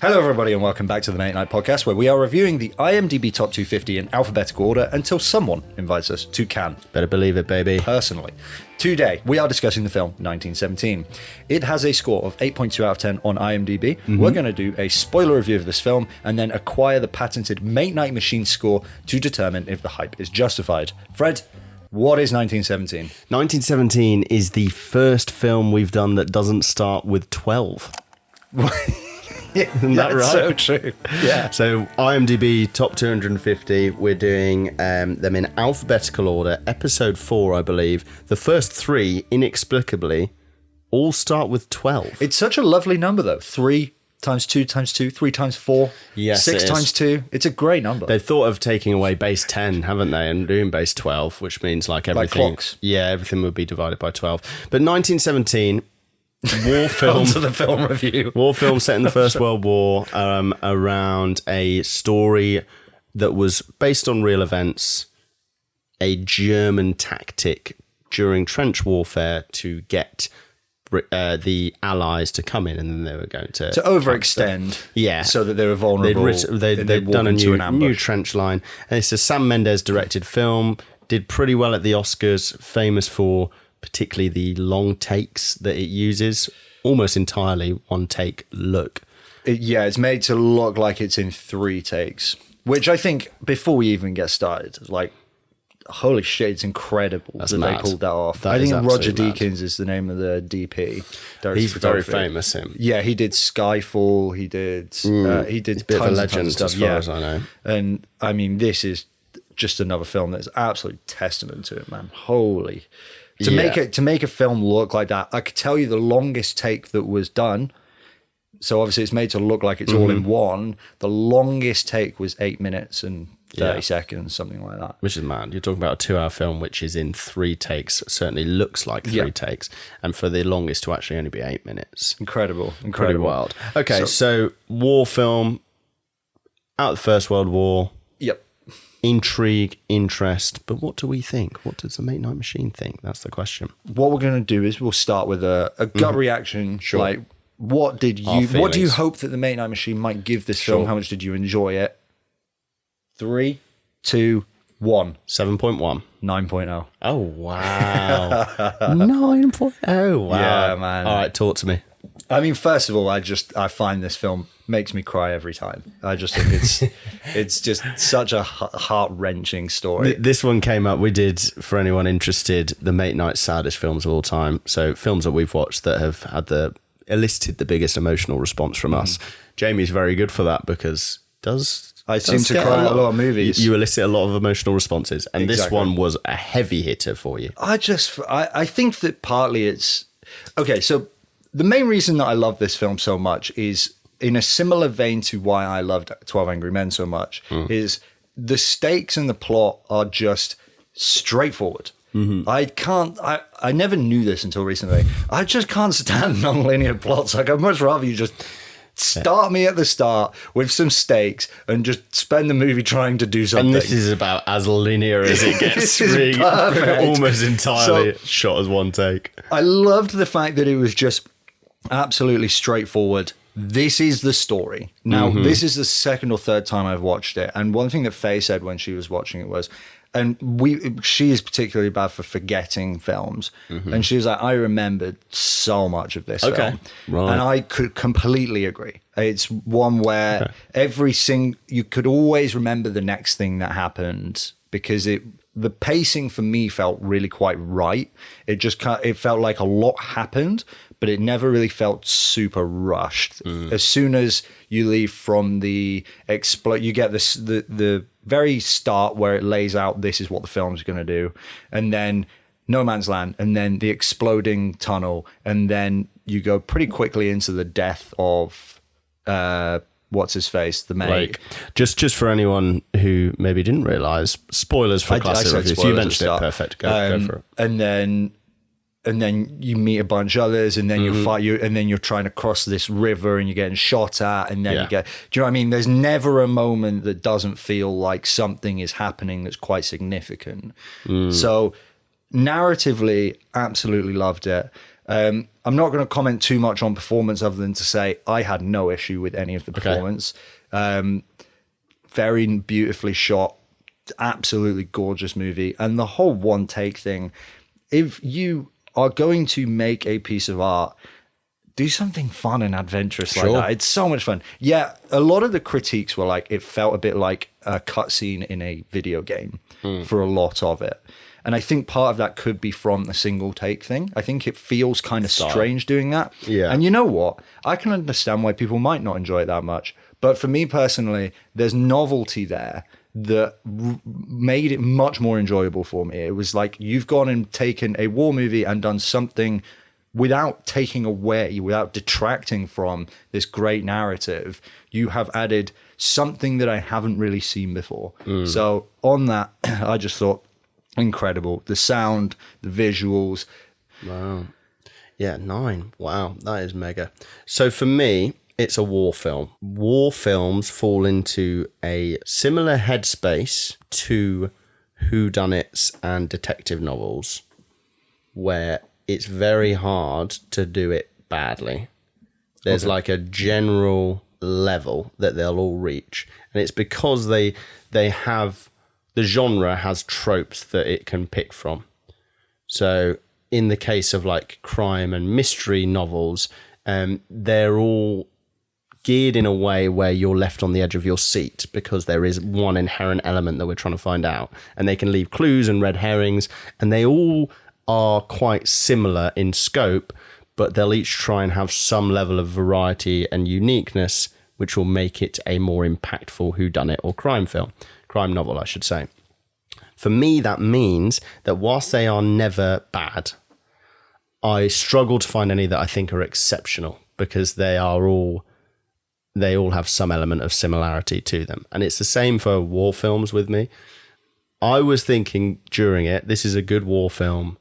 Hello, everybody, and welcome back to the Late Night Podcast, where we are reviewing the IMDb Top 250 in alphabetical order until someone invites us to Cannes. Better believe it, baby. Personally. Today, we are discussing the film 1917. It has a score of 8.2 out of 10 on IMDb. We're going to do a spoiler review of this film and then acquire the patented Late Night Machine score to determine if the hype is justified. Fred, what is 1917? 1917 is the first film we've done that doesn't start with 12. Yeah, Isn't that right? So true. Yeah. So IMDb top 250, we're doing them in alphabetical order. Episode 4, I believe. The first 3, inexplicably, all start with 12. It's such a lovely number, though. 3 times 2 times 2, 3 times 4, Yes, 6 it is. times 2. It's a great number. They've thought of taking away base 10, haven't they, and doing base 12, which means like everything. clocks. Yeah, everything would be divided by 12. But 1917, war film. On to the film review. War film set in the First World War, around a story that was based on real events, a German tactic during trench warfare to get the Allies to come in, and then they were going to overextend, so that they were vulnerable. They'd done a new trench line, and it's a Sam Mendes directed film. Did pretty well at the Oscars, famous for particularly the long takes that it uses, almost entirely one take look. It's made to look like it's in 3 takes, which I think before we even get started, like, holy shit, it's incredible that mad. they pulled that off. That I think is Roger absolutely Deakins is the name of the DP. He's very famous, him. Yeah, he did Skyfall. He did He's a bit of a legend stuff, as far as I know. And I mean, this is just another film that's absolutely testament to it, man. Holy. To make a film look like that, I could tell you the longest take that was done. So obviously it's made to look like it's all in one. The longest take was 8 minutes and 30 seconds, something like that. Which is mad. You're talking about a 2-hour film which is in 3 takes. It certainly looks like 3 takes. And for the longest to actually only be 8 minutes. Incredible. Pretty wild. Okay, so war film, out of the First World War. Yep. Intrigue, interest, but what do we think? What does the Late Night Machine think? That's the question. What we're going to do is we'll start with a gut reaction. Sure. Like, what do you hope that the Late Night Machine might give this film? How much did you enjoy it? 3, 2, 1. 7.1. 9.0. Oh, wow. 9.0. Wow. Yeah, man. All right, talk to me. I mean, first of all, I find this film makes me cry every time. I just think it's just such a heart-wrenching story. This one came up. We did, for anyone interested, the Late Night saddest films of all time. So films that we've watched that have had elicited the biggest emotional response from us. Jamie's very good for that because I seem to cry at a lot of movies. You elicit a lot of emotional responses, and this one was a heavy hitter for you. I think that partly it's okay. So the main reason that I love this film so much is in a similar vein to why I loved 12 Angry Men so much, is the stakes and the plot are just straightforward. I never knew this until recently. I just can't stand non-linear plots. Like, I'd much rather you just start me at the start with some stakes and just spend the movie trying to do something. And this is about as linear as it gets. This is perfect. Almost entirely shot as one take. I loved the fact that it was just absolutely straightforward. This is the story. Now, this is the second or third time I've watched it. And one thing that Faye said when she was watching it was, she is particularly bad for forgetting films. And she was like, I remembered so much of this film. Right. And I could completely agree. It's one where you could always remember the next thing that happened because the pacing for me felt really quite right. It felt like a lot happened, but it never really felt super rushed. As soon as you leave from you get the very start where it lays out this is what the film's going to do, and then no man's land, and then the exploding tunnel, and then you go pretty quickly into the death of what's his face, the mate. Like, just for anyone who maybe didn't realise, spoilers for classic reviews. You mentioned it, perfect. Go for it. And then you meet a bunch of others, and then you're trying to cross this river, and you're getting shot at, and then do you know what I mean? There's never a moment that doesn't feel like something is happening that's quite significant. So narratively, absolutely loved it. I'm not going to comment too much on performance other than to say I had no issue with any of the performance. Very beautifully shot, absolutely gorgeous movie. And the whole one take thing, if you are going to make a piece of art, do something fun and adventurous like that. It's so much fun. Yeah, a lot of the critiques were like, it felt a bit like a cutscene in a video game for a lot of it. And I think part of that could be from the single take thing. I think it feels kind of strange doing that. Yeah. And you know what? I can understand why people might not enjoy it that much. But for me personally, there's novelty there that made it much more enjoyable for me. It was like you've gone and taken a war movie and done something without taking away, without detracting from this great narrative. You have added something that I haven't really seen before. So on that, I just thought, incredible. The sound, the visuals. Wow. Yeah, 9. Wow, that is mega. So for me, it's a war film. War films fall into a similar headspace to whodunits and detective novels, where it's very hard to do it badly. There's like a general level that they'll all reach. And it's because they have, the genre has tropes that it can pick from. So in the case of like crime and mystery novels, they're all geared in a way where you're left on the edge of your seat because there is one inherent element that we're trying to find out. And they can leave clues and red herrings, and they all are quite similar in scope, but they'll each try and have some level of variety and uniqueness, which will make it a more impactful whodunit or crime novel, I should say. For me, that means that whilst they are never bad, I struggle to find any that I think are exceptional, because they all have some element of similarity to them. And it's the same for war films with me. I was thinking during it, this is a good war film,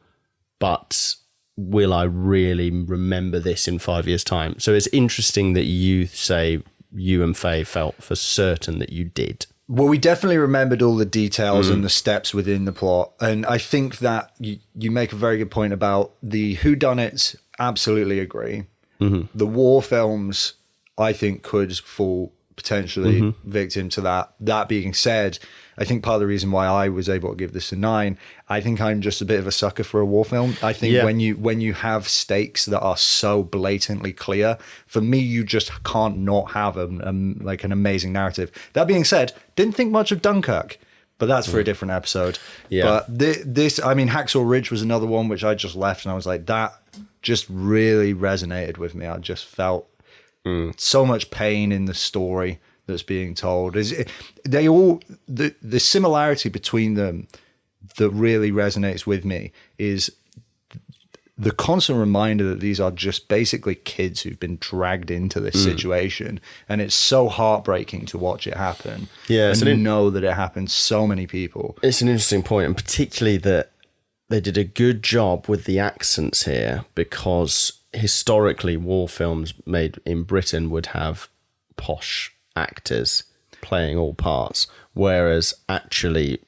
but will I really remember this in 5 years' time? So it's interesting that you say you and Faye felt for certain that you did. Well, we definitely remembered all the details and the steps within the plot. And I think that you make a very good point about the whodunits. Absolutely agree. The war films, I think, could fall potentially victim to that. That being said, I think part of the reason why I was able to give this a 9, I think I'm just a bit of a sucker for a war film. I think when you have stakes that are so blatantly clear, for me, you just can't not have like an amazing narrative. That being said, didn't think much of Dunkirk, but that's for a different episode. Yeah. But this, I mean, Hacksaw Ridge was another one which I just left, and I was like, that just really resonated with me. I just felt so much pain in the story that's being told. The similarity between them that really resonates with me is the constant reminder that these are just basically kids who've been dragged into this situation, and it's so heartbreaking to watch it happen. Yeah, and know that it happens so many people. It's an interesting point, and particularly that they did a good job with the accents here, because historically war films made in Britain would have posh actors playing all parts, whereas actually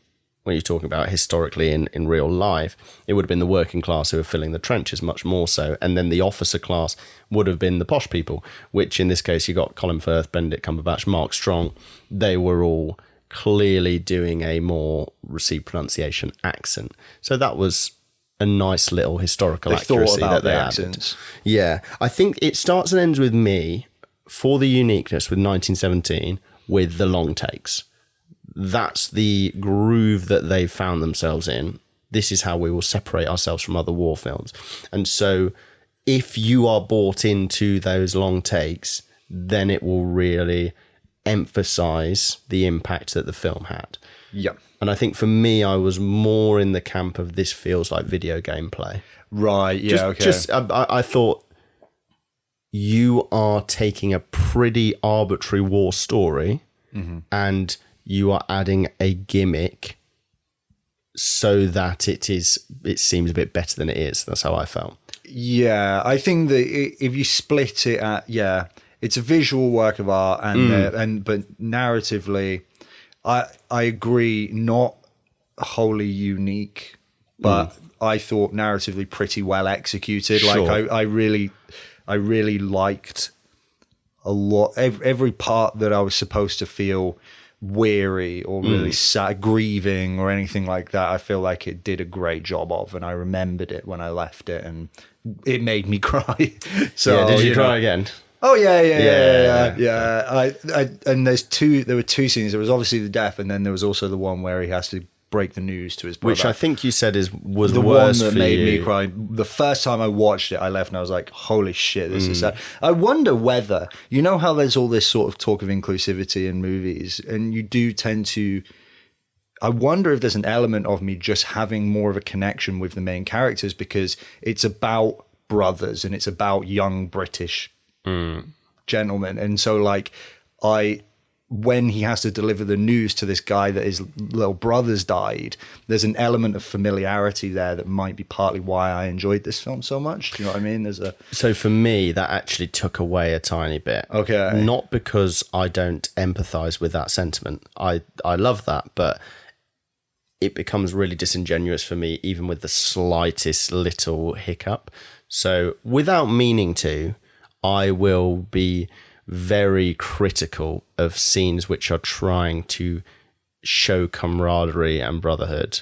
when you're talking about historically in real life, it would have been the working class who were filling the trenches much more so, and then the officer class would have been the posh people, which in this case you got Colin Firth, Benedict Cumberbatch, Mark Strong. They were all clearly doing a more received pronunciation accent, so that was a nice little historical accuracy that they added. Yeah, I think it starts and ends with me for the uniqueness with 1917 with the long takes. That's the groove that they've found themselves in. This is how we will separate ourselves from other war films. And so if you are bought into those long takes, then it will really emphasize the impact that the film had. Yeah. And I think for me, I was more in the camp of this feels like video game play. Right, yeah, I thought you are taking a pretty arbitrary war story and you are adding a gimmick so that it seems a bit better than it is. That's how I felt. Yeah, I think that if you split it at, it's a visual work of art, but narratively, I agree, not wholly unique, but I thought, narratively pretty well executed. Sure. Like I really liked a lot, every part that I was supposed to feel weary or really sad, grieving or anything like that. I feel like it did a great job of, and I remembered it when I left it, and it made me cry. So yeah, did you cry again? Oh yeah. And there were two scenes. There was obviously the death, and then there was also the one where he has to break the news to his brother. Which I think you said was the worse one that for made you. me cry. The first time I watched it, I left and I was like, holy shit, this is sad. I wonder whether, you know how there's all this sort of talk of inclusivity in movies, and you do tend to, I wonder if there's an element of me just having more of a connection with the main characters because it's about brothers and it's about young British gentlemen. And so like when he has to deliver the news to this guy that his little brother's died, there's an element of familiarity there that might be partly why I enjoyed this film so much. Do you know what I mean? So for me, that actually took away a tiny bit. Okay. Not because I don't empathize with that sentiment. I love that, but it becomes really disingenuous for me, even with the slightest little hiccup. So without meaning to, I will be very critical of scenes which are trying to show camaraderie and brotherhood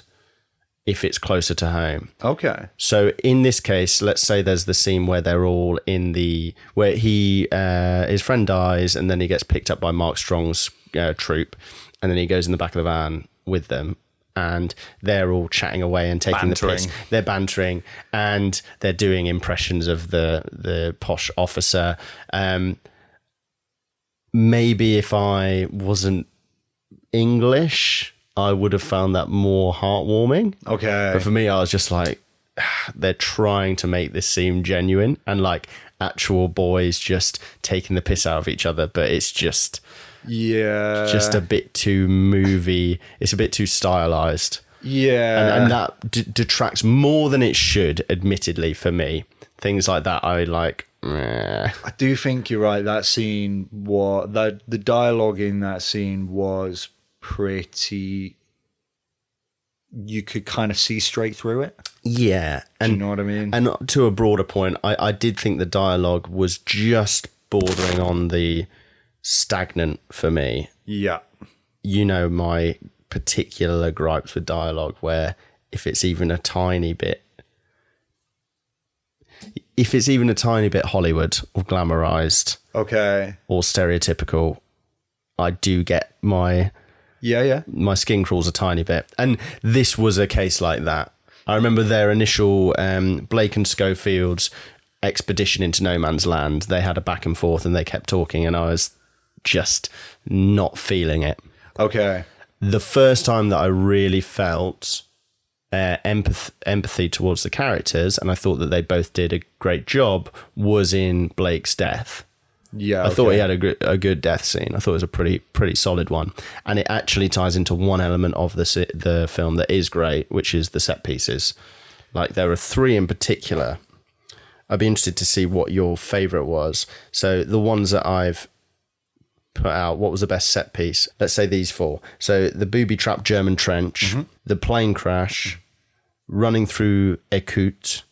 if it's closer to home. Okay. So in this case, let's say there's the scene where they're all where his friend dies and then he gets picked up by Mark Strong's troop, and then he goes in the back of the van with them, and they're all chatting away and taking the piss. They're bantering and they're doing impressions of the posh officer. Maybe if I wasn't English, I would have found that more heartwarming. Okay. But for me, I was just like, they're trying to make this seem genuine and like actual boys just taking the piss out of each other. But it's just a bit too movie. It's a bit too stylized. Yeah. And that detracts more than it should, admittedly, for me. Things like that, I like. I do think you're right. That scene the dialogue in that scene was pretty. You could kind of see straight through it. Yeah, Do you know what I mean? And to a broader point, I did think the dialogue was just bordering on the stagnant for me. Yeah. You know my particular gripes with dialogue, where if it's even a tiny bit Hollywood or glamorized, okay, or stereotypical, I do get my skin crawls a tiny bit. And this was a case like that. I remember their initial Blake and Schofield's expedition into no man's land. They had a back and forth and they kept talking, and I was just not feeling it. Okay. The first time that I really felt empathy towards the characters, and I thought that they both did a great job, was in Blake's death. Yeah, I thought he had a good death scene. I thought it was a pretty solid one, and it actually ties into one element of the film that is great, which is the set pieces. Like there are three in particular. I'd be interested to see what your favorite was. So the ones that I've put out, what was the best set piece? Let's say these four. So the booby-trapped German trench, the plane crash, running through Écoute,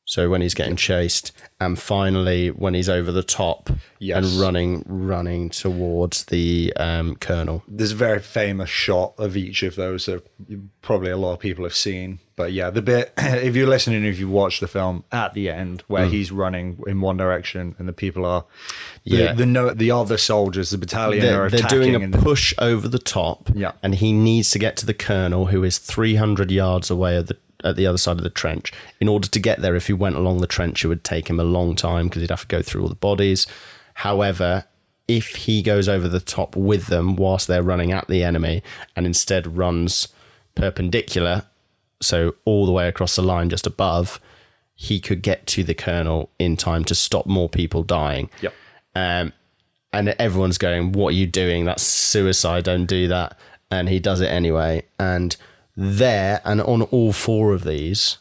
so when he's getting chased, and finally when he's over the top and running towards the colonel. There's a very famous shot of each of those that probably a lot of people have seen. But yeah, the bit, if you're listening, if you watch the film, at the end where he's running in one direction and the people are, the other soldiers, the battalion are attacking. They're doing a push over the top, and he needs to get to the colonel, who is 300 yards away at the other side of the trench. In order to get there, if he went along the trench, it would take him a long time because he'd have to go through all the bodies. However, if he goes over the top with them whilst they're running at the enemy and instead runs perpendicular, so all the way across the line just above, he could get to the colonel in time to stop more people dying. Yep. And everyone's going, what are you doing? That's suicide. Don't do that. And he does it anyway. And there, and on all four of these,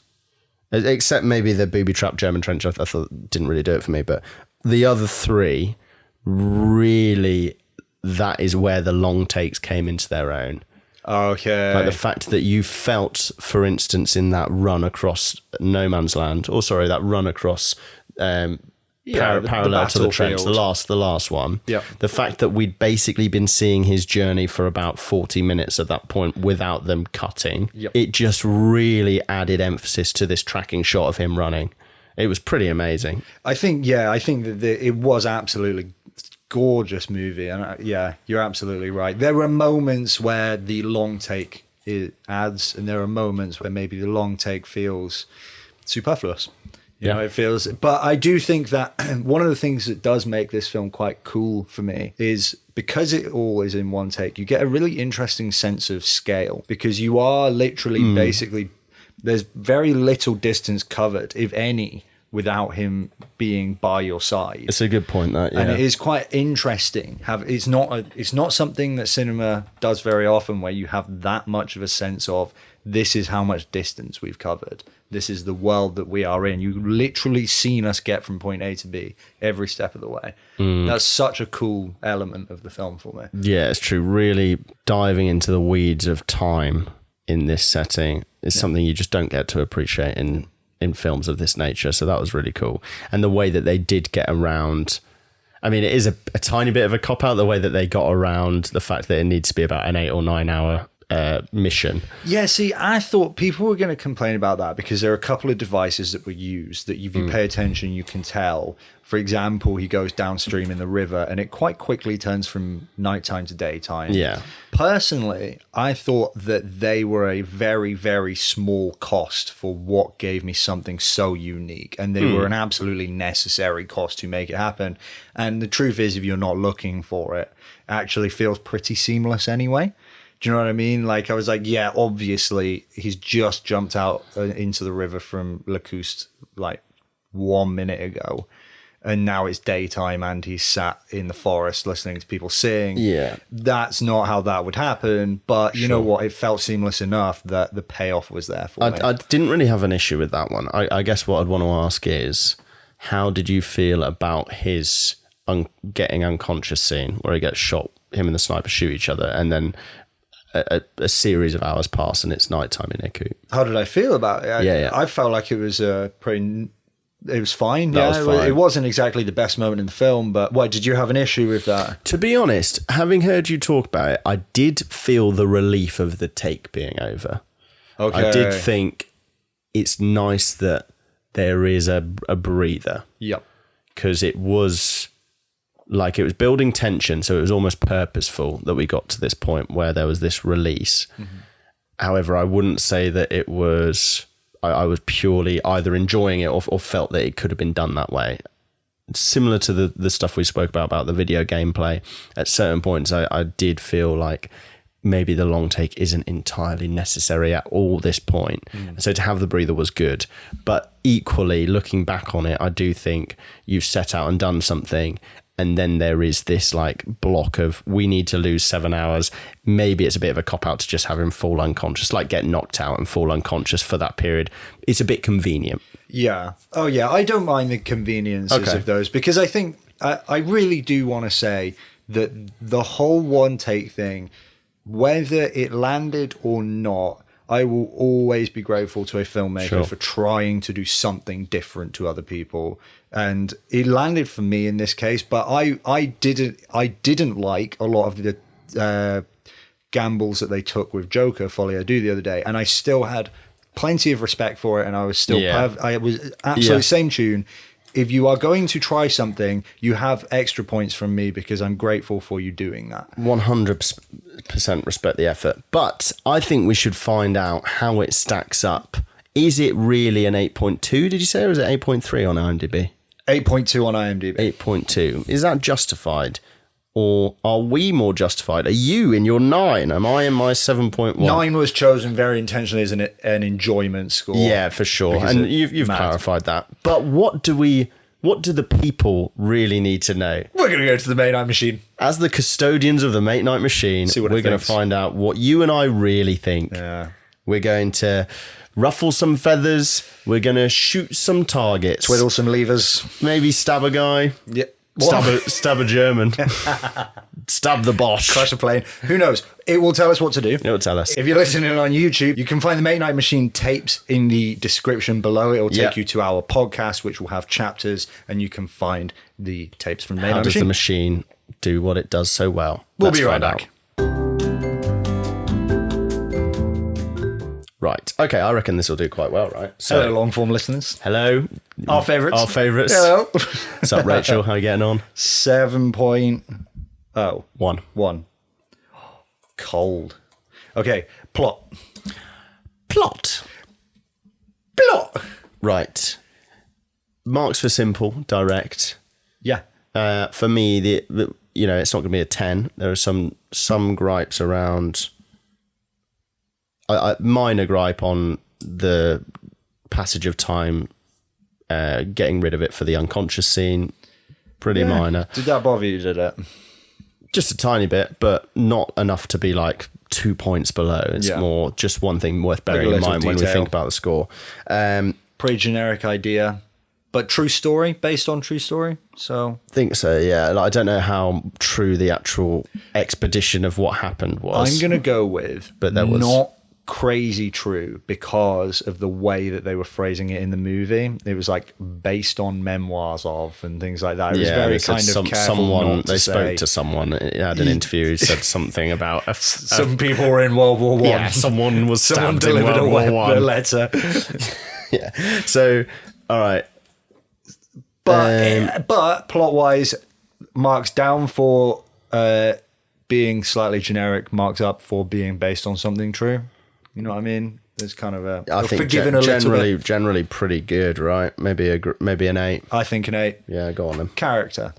except maybe the booby-trapped German trench, I thought didn't really do it for me, but the other three, really, that is where the long takes came into their own. Okay. Like the fact that you felt, for instance, in that run across no man's land, or sorry, that run across parallel to the trench, the last one. Yeah. The fact that we'd basically been seeing his journey for about 40 minutes at that point without them cutting. Yep. It just really added emphasis to this tracking shot of him running. It was pretty amazing. I think that it was absolutely gorgeous movie, and you're absolutely right. There are moments where the long take adds, and there are moments where maybe the long take feels superfluous. You know, it feels, but I do think that one of the things that does make this film quite cool for me is because it all is in one take, you get a really interesting sense of scale, because you are literally basically, there's very little distance covered, if any, without him being by your side. It's a good point, that, yeah. And it is quite interesting. It's not something that cinema does very often, where you have that much of a sense of, this is how much distance we've covered. This is the world that we are in. You've literally seen us get from point A to B every step of the way. That's such a cool element of the film for me. Yeah, it's true. Really diving into the weeds of time in this setting is something you just don't get to appreciate in films of this nature. So that was really cool. And the way that they did get around, I mean, it is a tiny bit of a cop-out, the way that they got around the fact that it needs to be about an 8 or 9 hour mission. Yeah, see, I thought people were going to complain about that, because there are a couple of devices that were used that if you pay attention, you can tell. For example, he goes downstream in the river and it quite quickly turns from nighttime to daytime. Yeah. Personally, I thought that they were a very, very small cost for what gave me something so unique. And they were an absolutely necessary cost to make it happen. And the truth is, if you're not looking for it, it actually feels pretty seamless anyway. Do you know what I mean? Like, I was like, yeah, obviously he's just jumped out into the river from Lacouste like 1 minute ago, and now it's daytime and he's sat in the forest listening to people sing. Yeah. That's not how that would happen, but you know what? It felt seamless enough that the payoff was there for me. I didn't really have an issue with that one. I guess what I'd want to ask is, how did you feel about his getting unconscious scene where he gets shot, him and the sniper shoot each other, and then a series of hours pass and it's nighttime in Iku? How did I feel about it? I felt like it was pretty. It was fine. It wasn't exactly the best moment in the film, but why did you have an issue with that? To be honest, having heard you talk about it, I did feel the relief of the take being over. Okay. I did think it's nice that there is a breather. Yep. Because it was building tension, so it was almost purposeful that we got to this point where there was this release. However, I wouldn't say that it was, I was purely either enjoying it or felt that it could have been done that way. Similar to the stuff we spoke about the video gameplay, at certain points I did feel like maybe the long take isn't entirely necessary at all this point. So to have the breather was good. But equally, looking back on it, I do think you've set out and done something, and then there is this like block of, we need to lose 7 hours. Maybe it's a bit of a cop-out to just have him fall unconscious, like get knocked out and fall unconscious for that period. It's a bit convenient. Yeah. Oh, yeah. I don't mind the conveniences of those, because I think I really do want to say that the whole one take thing, whether it landed or not, I will always be grateful to a filmmaker for trying to do something different to other people. And it landed for me in this case, but I didn't like a lot of the gambles that they took with Joker Folie à Deux the other day, and I still had plenty of respect for it, and I was still I was absolutely same tune. If you are going to try something, you have extra points from me, because I'm grateful for you doing that. 100% respect the effort. But I think we should find out how it stacks up. Is it really an 8.2, did you say, or is it 8.3 on IMDb? 8.2 on IMDb. 8.2. Is that justified? Or are we more justified? Are you in your 9? Am I in my 7.1? 9 was chosen very intentionally as an enjoyment score. Yeah, for sure. And you've clarified that. But what do the people really need to know? We're going to go to the Mate Night Machine. As the custodians of the Mate Night Machine, we're going to find out what you and I really think. Yeah. We're going to ruffle some feathers. We're going to shoot some targets. Twiddle some levers. Maybe stab a guy. Yeah. Stab a German. Stab the Bosch. Crash a plane. Who knows? It will tell us what to do. It will tell us. If you're listening on YouTube, you can find the Mate Night Machine tapes in the description below. It will take you to our podcast, which will have chapters, and you can find the tapes from the Mate Night Machine. How does the machine do what it does so well? We'll be right back. Right. Okay, I reckon this will do quite well, right? So, hello, long-form listeners. Hello. Our favourites. Our favourites. Hello. What's up, Rachel? How are you getting on? 7.0. One. Cold. Okay, plot. Right. Marks for simple, direct. Yeah. For me, the it's not going to be a 10. There are some gripes around. Minor gripe on the passage of time, getting rid of it for the unconscious scene. Pretty minor. Did that bother you, did it? Just a tiny bit, but not enough to be like 2 points below. It's more just one thing worth bearing in mind when we think about the score. Pretty generic idea, but true story, based on true story. So think so, yeah. Like, I don't know how true the actual expedition of what happened was. I'm going to go with, but that was not crazy true because of the way that they were phrasing it in the movie. It was like based on memoirs of and things like that. It was very kind of careful someone not to they say. spoke to someone. It had an interview who said something about some people were in World War One. Yeah, someone was stabbed in delivered World War a One. letter. Yeah. So, all right. But plot wise, marks down for being slightly generic, marks up for being based on something true. You know what I mean? There's kind of a. I think generally pretty good, right? Maybe an 8. I think an 8. Yeah, go on then. Character.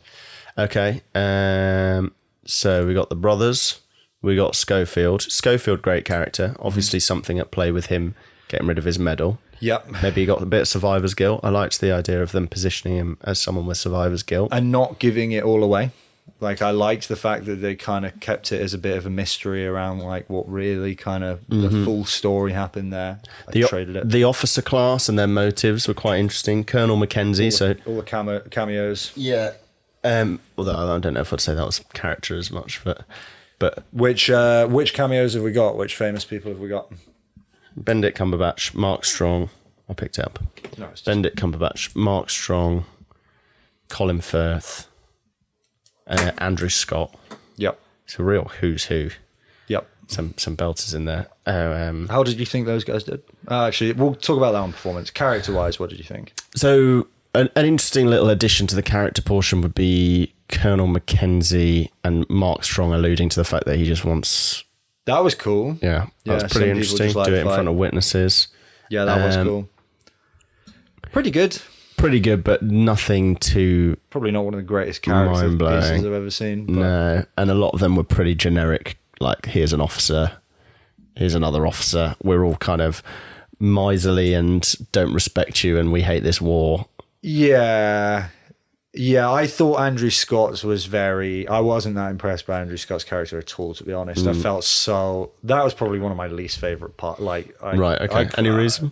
Okay. So we got the brothers. We got Schofield. Schofield, great character. Obviously, something at play with him getting rid of his medal. Yep. Maybe he got a bit of survivor's guilt. I liked the idea of them positioning him as someone with survivor's guilt. And not giving it all away. Like, I liked the fact that they kind of kept it as a bit of a mystery around, like, what really kind of the full story happened there. Traded it. The officer class and their motives were quite interesting. Colonel Mackenzie. All the cameos. Yeah. Although I don't know if I'd say that was character as much, but which cameos have we got? Which famous people have we got? Benedict Cumberbatch, Mark Strong. I picked it up. No, Benedict Cumberbatch, Mark Strong, Colin Firth, Andrew Scott. Yep. It's a real who's who. Yep. Some belters in there. How did you think those guys did? Actually, we'll talk about that on performance. Character-wise, what did you think? So, an interesting little addition to the character portion would be Colonel Mackenzie and Mark Strong alluding to the fact that he just wants... That was cool. Yeah, that was pretty interesting. Do it in front of witnesses. Yeah, that was cool. Pretty good. Pretty good, but nothing too... Probably not one of the greatest character pieces I've ever seen. But. No, and a lot of them were pretty generic. Like, here's an officer, here's another officer. We're all kind of miserly and don't respect you and we hate this war. Yeah. Yeah, I thought Andrew Scott's was very... I wasn't that impressed by Andrew Scott's character at all, to be honest. I felt so... That was probably one of my least favourite parts. Like, right, okay. Any reason?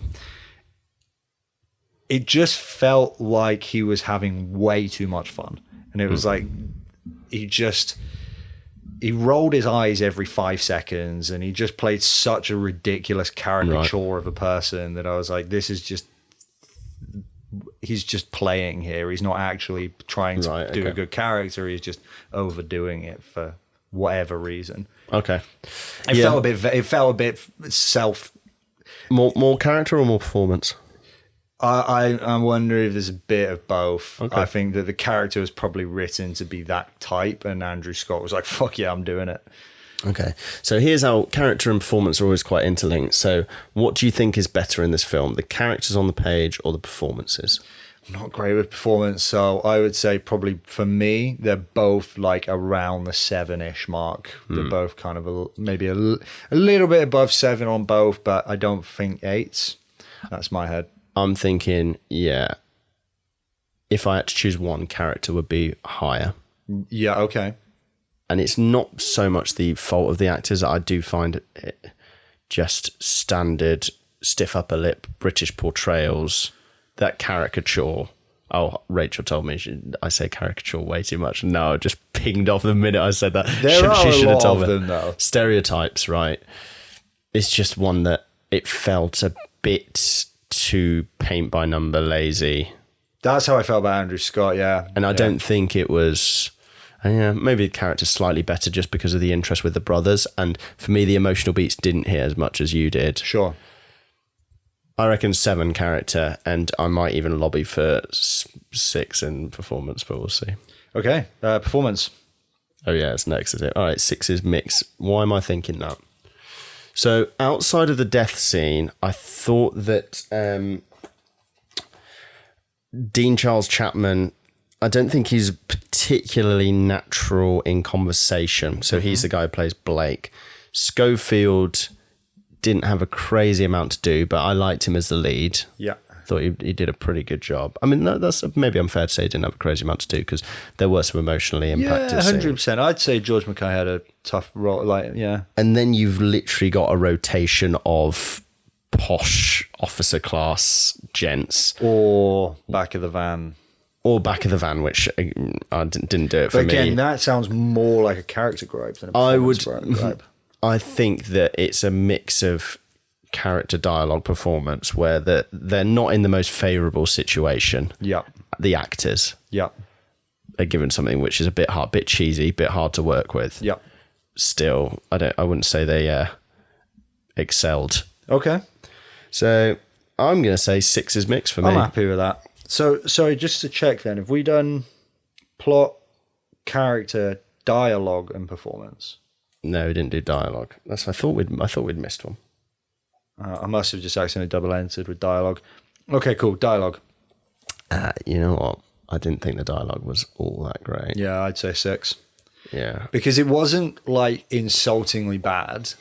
It just felt like he was having way too much fun. And it was like... He rolled his eyes every 5 seconds and he just played such a ridiculous caricature of a person that I was like, this is just... He's just playing here. He's not actually trying to do a good character. He's just overdoing it for whatever reason. Okay. It felt a bit self... More character or more performance? I wonder if there's a bit of both. Okay. I think that the character was probably written to be that type, and Andrew Scott was like, fuck yeah, I'm doing it. Okay. So here's how character and performance are always quite interlinked. So what do you think is better in this film? The characters on the page or the performances? I'm not great with performance, so I would say probably for me, they're both like around the 7-ish mark. They're both kind of maybe a little bit above 7 on both, but I don't think 8s. That's my head. I'm thinking, yeah, if I had to choose one, character would be higher. Yeah, okay. And it's not so much the fault of the actors. I do find it just standard, stiff upper lip, British portrayals, that caricature Oh, Rachel told me I say caricature way too much. No, I just pinged off the minute I said that. There are she a should have lot told of me. them, though. Stereotypes, right? It's just one that it felt a bit too paint by number lazy. That's how I felt about Andrew Scott, yeah. And I don't think it was... maybe the character's slightly better just because of the interest with the brothers. And for me, the emotional beats didn't hit as much as you did. Sure. I reckon 7 character, and I might even lobby for 6 in performance, but we'll see. Okay, performance. Oh yeah, it's next, is it? All right, 6 is mix. Why am I thinking that? So outside of the death scene, I thought that Dean Charles Chapman, I don't think he's particularly natural in conversation. So he's the guy who plays Blake. Schofield didn't have a crazy amount to do, but I liked him as the lead. Yeah. Thought he did a pretty good job. I mean, that's maybe unfair to say he didn't have a crazy amount to do because there were some emotionally impacted Yeah, 100%. scenes. I'd say George Mackay had a tough role. And then you've literally got a rotation of posh officer class gents. Or back of the van. Or back of the van, which I didn't do it for But me. again, that sounds more like a character gripe than a performance gripe. I think that it's a mix of character dialogue performance where they're not in the most favourable situation. Yeah. The actors. Yeah. Are given something which is a bit hard, bit cheesy, bit hard to work with. Yeah. Still, I wouldn't say they excelled. Okay. So I'm going to say 6 is mixed for me. I'm happy with that. So, sorry, just to check then, have we done plot, character, dialogue, and performance? No, we didn't do dialogue. I thought we'd missed one. I must have just accidentally double-entered with dialogue. Okay, cool. Dialogue. You know what? I didn't think the dialogue was all that great. Yeah, I'd say 6. Yeah. Because it wasn't, like, insultingly bad.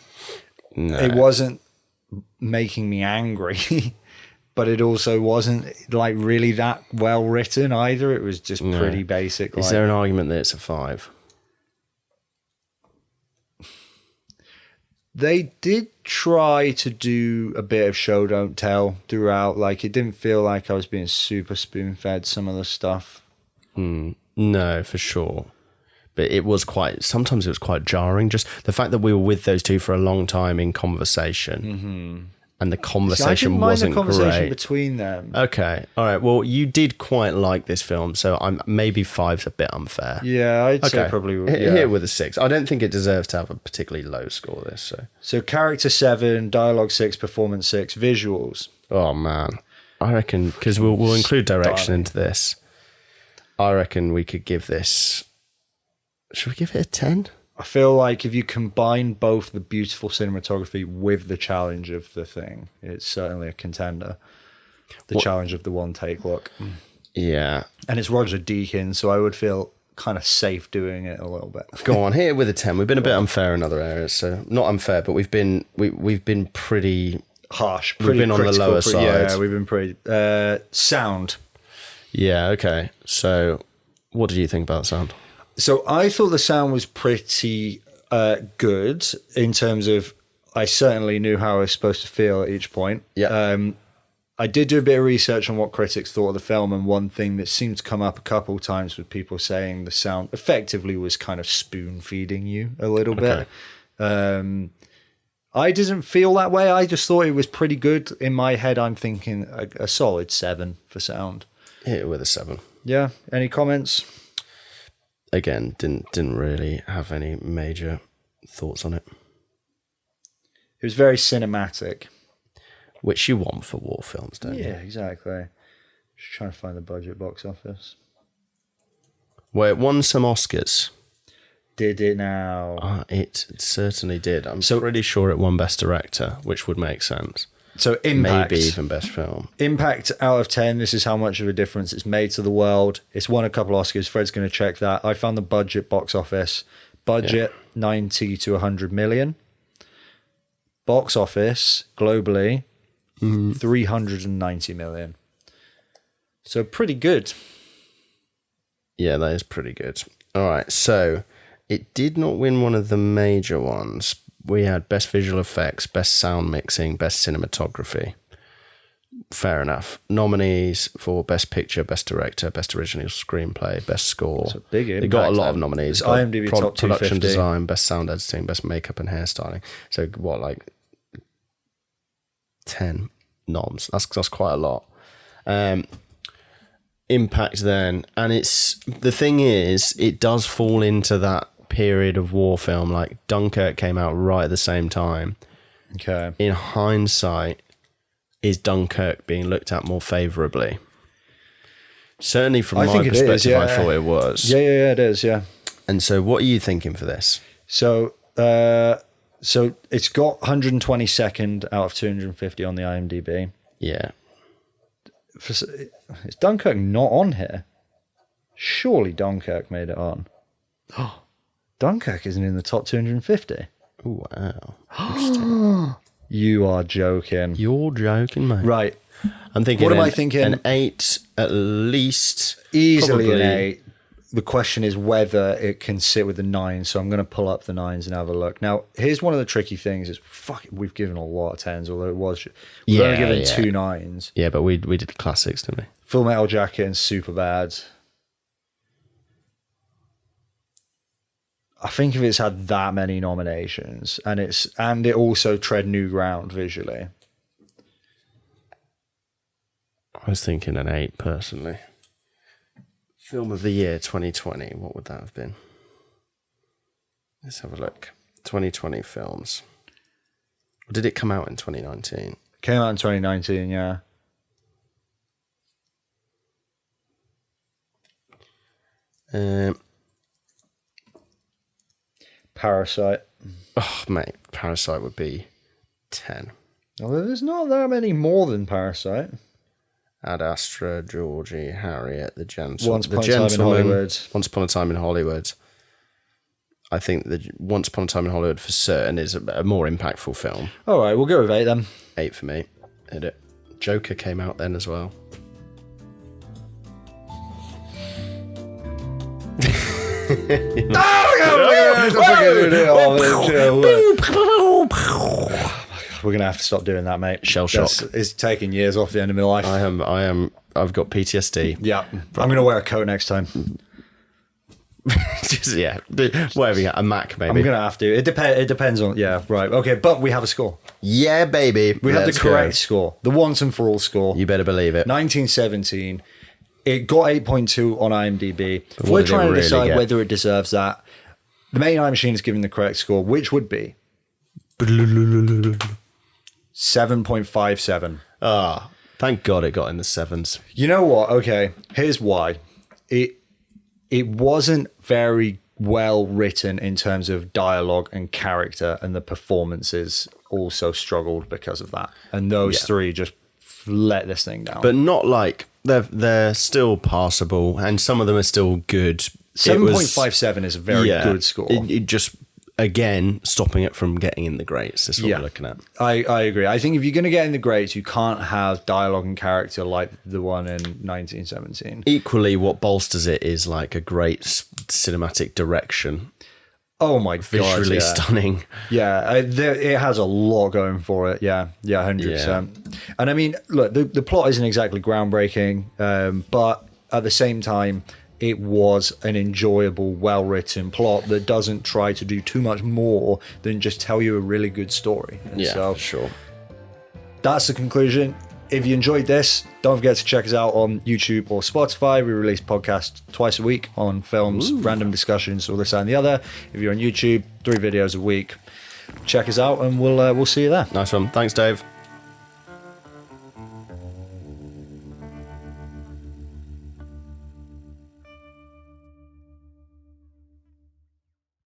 No. It wasn't making me angry. But it also wasn't, like, really that well-written either. It was just pretty basic. Is there an argument that it's a 5? They did try to do a bit of show don't tell throughout. Like, it didn't feel like I was being super spoon-fed some of the stuff. No, for sure. But sometimes it was quite jarring. Just the fact that we were with those two for a long time in conversation. And the conversation wasn't the conversation great. between them. Okay. All right. Well, you did quite like this film, so maybe 5's a bit unfair. Yeah, I'd say probably. Yeah. Here with a 6. I don't think it deserves to have a particularly low score, this. So character 7, dialogue 6, performance 6, visuals. Oh, man. I reckon, because we'll include direction into this, I reckon we could give this... Should we give it a 10? I feel like if you combine both the beautiful cinematography with the challenge of the thing, it's certainly a contender. The challenge of the one-take look. Yeah. And it's Roger Deakins, so I would feel kind of safe doing it a little bit. Go on, here with a 10. We've been a bit unfair in other areas, so not unfair, but we've been pretty harsh. We've been on the lower side. Yeah, we've been pretty sound. Yeah, okay. So what did you think about sound? So I thought the sound was pretty good in terms of I certainly knew how I was supposed to feel at each point. Yeah. I did do a bit of research on what critics thought of the film, and one thing that seemed to come up a couple of times with people saying the sound effectively was kind of spoon-feeding you a little bit. I didn't feel that way. I just thought it was pretty good. In my head, I'm thinking a solid 7 for sound. Hit it with a 7. Yeah. Any comments? Again, didn't really have any major thoughts on it. It was very cinematic. Which you want for war films, don't you? Yeah, exactly. Just trying to find the budget box office. Well, it won some Oscars. Did it now? It certainly did. I'm pretty sure it won Best Director, which would make sense. So impact. Maybe even Best Film. Impact out of 10. This is how much of a difference it's made to the world. It's won a couple Oscars. Fred's going to check that. I found the budget box office. Budget 90 to 100 million. Box office globally 390 million. So pretty good. Yeah, that is pretty good. All right, so it did not win one of the major ones. We had Best Visual Effects, Best Sound Mixing, Best Cinematography. Fair enough. Nominees for Best Picture, Best Director, Best Original Screenplay, Best Score. It's a big impact. They got a lot of nominees. It's IMDb top 250. Production design, Best Sound Editing, Best Makeup and Hairstyling. So what, like 10 noms? That's quite a lot. Impact then, and the thing is, it does fall into that period of war film. Like Dunkirk came out right at the same time. Okay. In hindsight, is Dunkirk being looked at more favourably? Certainly from my perspective, I thought it was. Yeah, it is, yeah. And so what are you thinking for this? So it's got 122nd out of 250 on the IMDb. Yeah. Is Dunkirk not on here? Surely Dunkirk made it on. Oh, Dunkirk isn't in the top 250. Oh, wow. Interesting. You are joking. You're joking, mate. Right. I'm thinking. What am I thinking? An 8 at least. Easily probably. an 8. The question is whether it can sit with the 9. So I'm going to pull up the 9s and have a look. Now, here's one of the tricky things: is we've given a lot of 10s, although we've only given 2 9s. Yeah, but we did classics, didn't we? Full Metal Jacket and Superbad. I think if it's had that many nominations and it also tread new ground visually. I was thinking an 8 personally. Film of the year 2020, what would that have been? Let's have a look. 2020 films. Or did it come out in 2019? Came out in 2019, yeah. Parasite. Oh, mate, Parasite would be 10. Although there's not that many more than Parasite. Ad Astra, Georgie, Harriet, The Gentleman. Once Upon a Time in Hollywood. Once Upon a Time in Hollywood. I think the Once Upon a Time in Hollywood for certain is a more impactful film. All right, we'll go with 8 then. 8 for me. Hit it. Joker came out then as well. We're gonna have to stop doing that, mate. Shell shock. It's taking years off the end of my life. I've got PTSD. Yeah, I'm gonna wear a coat next time. Just, yeah, whatever you got, a Mac maybe. I'm gonna have to. It depends on. Yeah, right. Okay, but we have a score. Yeah, baby. We have the correct score, the once and for all score. You better believe it. 1917. It got 8.2 on IMDb. We're trying to decide whether it deserves that. The Main Eye Machine is giving the correct score, which would be 7.57. Ah, thank God it got in the 7s. You know what? Okay, here's why. It wasn't very well written in terms of dialogue and character, and the performances also struggled because of that. And those 3 just let this thing down. But not like they're still passable, and some of them are still good. 7.57 is a very good score. It just, again, stopping it from getting in the greats is what we're looking at. I agree. I think if you're going to get in the greats, you can't have dialogue and character like the one in 1917. Equally, what bolsters it is like a great cinematic direction. Oh my God. Visually stunning. Yeah, it has a lot going for it. Yeah, 100%. Yeah. And I mean, look, the plot isn't exactly groundbreaking, but at the same time, it was an enjoyable, well-written plot that doesn't try to do too much more than just tell you a really good story. And so, sure. That's the conclusion. If you enjoyed this, don't forget to check us out on YouTube or Spotify. We release podcasts twice a week on films, random discussions, all this and the other. If you're on YouTube, 3 videos a week. Check us out and we'll see you there. Nice one. Thanks, Dave.